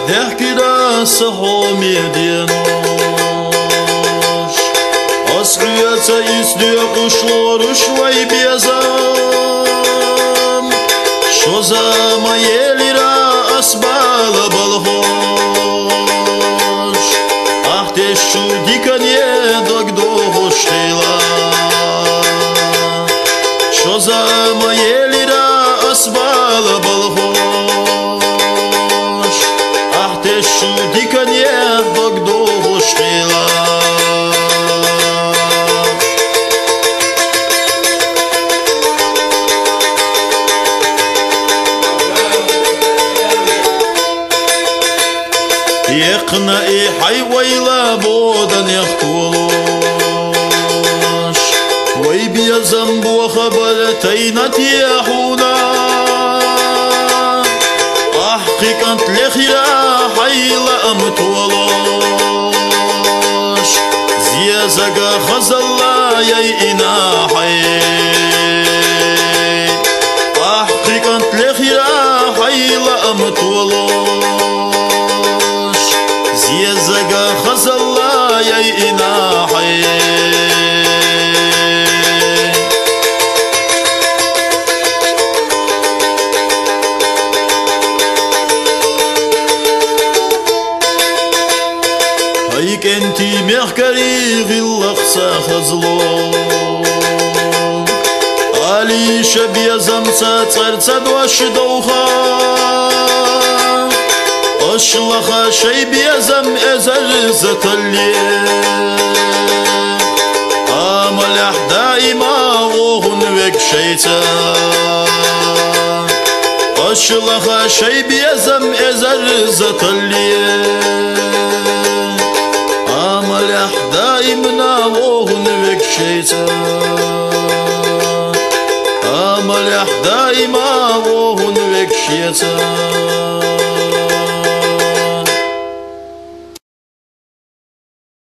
ضحكي راس حومي دينوش أسرية إسليق شور شوي بيزام شو زما يلي راس بالبالهوش أحتش شو ديكن يدوك دوش خيلا شو زما يلي راس بالبالهوش أحتش شو ديكن يدوك دوش خيلا يقنا حي ويلا بودن يختولوش ويبيا زنب وخبر تينت يحونا أحقي كانت لخيرا حيلا أمتولوش زيازقا خزلا يينا حي أحقي كانت لخيرا حيلا أمتولوش زيزقا خزلا يينا حي هيك انتي مخكري غلقسا خزلو علي شبيا زمسا ترتد وشدوخا أشلخ شي بيزم أزل زتلي أمل أحداي ما وغن وك شيتا أشلخ شي بيزم أزل زتلي أمل أحداي منا وغن وك شيتا أمل أحداي ما وغن وك شيتا